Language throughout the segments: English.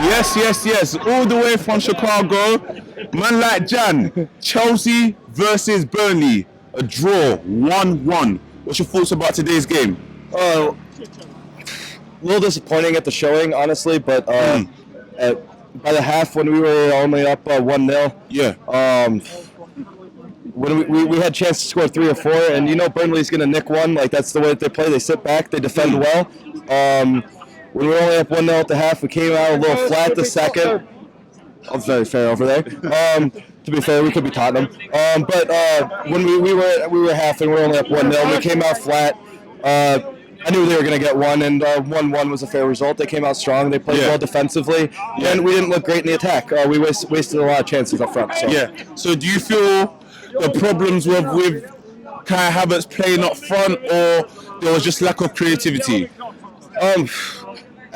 Yes. All the way from Chicago. Man like Jan. Chelsea versus Burnley. A draw, 1-1. What's your thoughts about today's game? A little disappointing at the showing, honestly, but by the half when we were only up 1-0, when we had a chance to score 3 or 4, and Burnley's going to nick one. Like, that's the way that they play. They sit back, they defend well. When we were only up 1-0 at the half, we came out a little flat the second. I'm very fair over there. To be fair, we could be Tottenham. But when we were half and we were only up 1-0, we came out flat. I knew they were going to get one, and 1-1 was a fair result. They came out strong. They played well defensively, and we didn't look great in the attack. We wasted a lot of chances up front. So. So do you feel the problems with Kai Havertz playing up front, or there was just lack of creativity?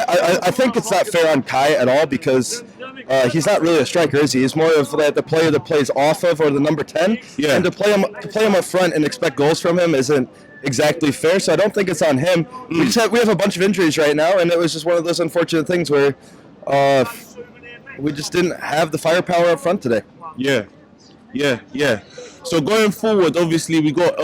I think it's not fair on Kai at all because he's not really a striker, is he? He's more of the player that plays off of or the number 10. Yeah. And to play him up front and expect goals from him isn't exactly fair. So I don't think it's on him. We have a bunch of injuries right now, and it was just one of those unfortunate things where we just didn't have the firepower up front today. Yeah. So going forward, obviously we got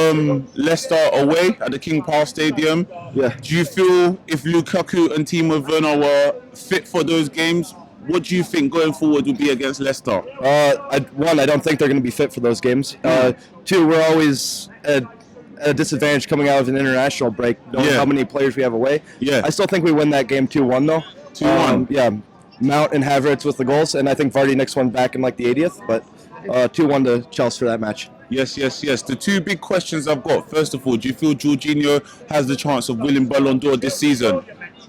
Leicester away at the King Power Stadium. Yeah. Do you feel if Lukaku and Timo Werner were fit for those games, what do you think going forward will be against Leicester? I don't think they're going to be fit for those games. 2, we're always at a disadvantage coming out of an international break, knowing how many players we have away. Yeah. I still think we win that game 2-1 though. 2-1. Mount and Havertz with the goals, and I think Vardy nicks one back in like the 80th, but 2-1 to Chels for that match. Yes. The 2 big questions I've got. First of all, do you feel Jorginho has the chance of winning Ballon d'Or this season?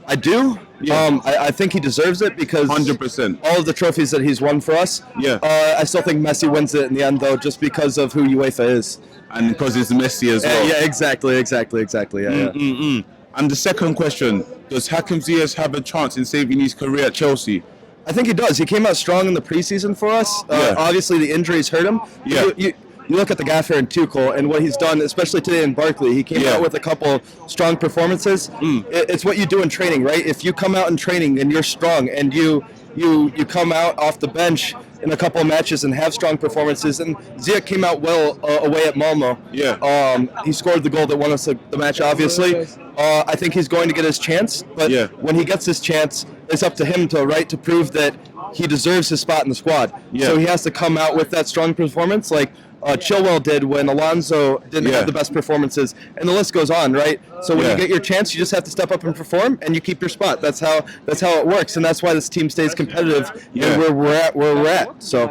I do. Yeah. I think he deserves it because 100%. all of the trophies that he's won for us. Yeah. I still think Messi wins it in the end, though, just because of who UEFA is. And because it's Messi as well. Yeah, exactly. Yeah. And the second question, does Hakim Ziyech have a chance in saving his career at Chelsea? I think he does. He came out strong in the preseason for us. Obviously, the injuries hurt him. Yeah. You look at the Gaffer and Tuchel and what he's done, especially today in Barkley. He came out with a couple strong performances. It's what you do in training, right? If you come out in training and you're strong and you come out off the bench in a couple of matches and have strong performances, and Ziyech came out well away at Malmo. Yeah. He scored the goal that won us the match, obviously. I think he's going to get his chance, but when he gets his chance, it's up to him to prove that he deserves his spot in the squad. So he has to come out with that strong performance, like Chilwell did when Alonso didn't have the best performances, and the list goes on, right? So when you get your chance, you just have to step up and perform, and you keep your spot. That's how it works, and that's why this team stays competitive and where we're at. So.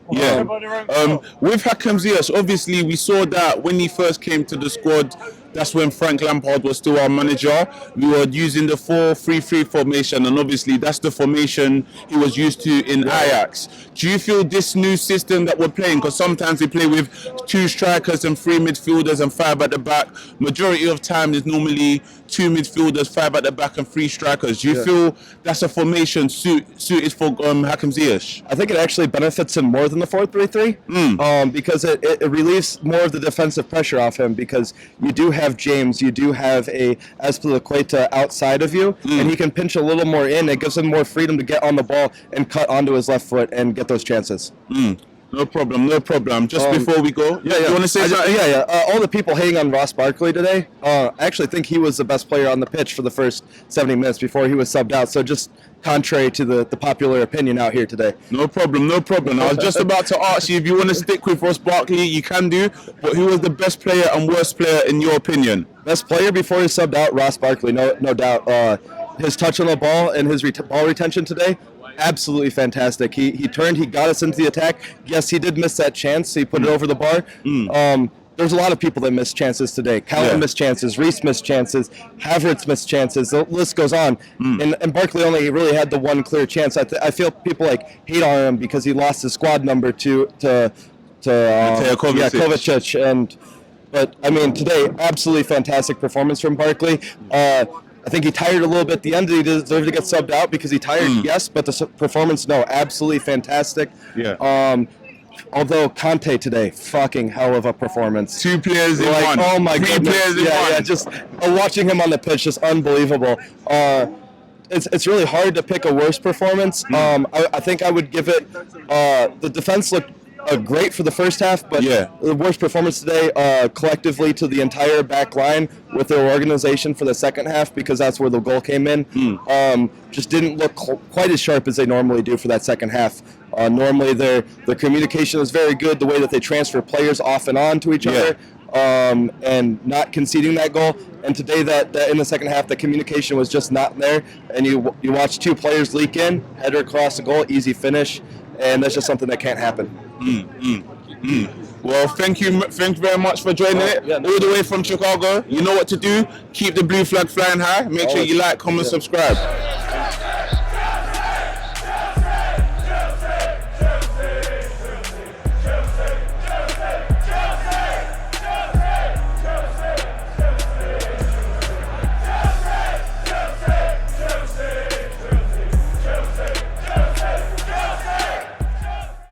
With Hakim Ziyech, obviously we saw that when he first came to the squad, that's when Frank Lampard was still our manager. We were using the 4-3-3 formation, and obviously that's the formation he was used to in Ajax. Do you feel this new system that we're playing, because sometimes we play with 2 strikers and 3 midfielders and 5 at the back, majority of time there's normally 2 midfielders, 5 at the back and 3 strikers. Do you feel that's a formation suited for Hakim Ziyech? I think it actually benefits him more than the 4-3-3 because it relieves more of the defensive pressure off him, because you do have James, you do have a Azpilicueta outside of you, and he can pinch a little more in. It gives him more freedom to get on the ball and cut onto his left foot and get those chances. No problem. Just before we go, you want to say something? All the people hating on Ross Barkley today, I actually think he was the best player on the pitch for the first 70 minutes before he was subbed out. So just contrary to the popular opinion out here today. No problem. I was just about to ask you if you want to stick with Ross Barkley, you can do, but who was the best player and worst player in your opinion? Best player before he subbed out, Ross Barkley, no doubt. His touch on the ball and his ball retention today, absolutely fantastic. He turned, he got us into the attack. Yes, he did miss that chance. He put it over the bar. There's a lot of people that missed chances today. Calvin missed chances. Reece missed chances. Havertz missed chances. The list goes on. And Barkley only really had the one clear chance. I feel people hate on him because he lost his squad number to Kovacic. But I mean, today, absolutely fantastic performance from Barkley. I think he tired a little bit at the end. He deserved to get subbed out because he tired, yes, but the performance, no, absolutely fantastic. Although Conte today, fucking hell of a performance. 2 players in one. Oh my 3 goodness. players in one. Just watching him on the pitch, just unbelievable. it's really hard to pick a worse performance. I think I would give it. The defense looked great for the first half, but the worst performance today collectively to the entire back line with their organization for the second half, because that's where the goal came in. Just didn't look quite as sharp as they normally do for that second half. Normally their communication is very good, the way that they transfer players off and on to each other, and not conceding that goal. And today that in the second half, the communication was just not there, and you watch two players leak in, header across the goal, easy finish, and that's just something that can't happen. Well, thank you very much for joining it. All the way from Chicago. You know what to do. Keep the blue flag flying high. Make sure you like, comment, subscribe.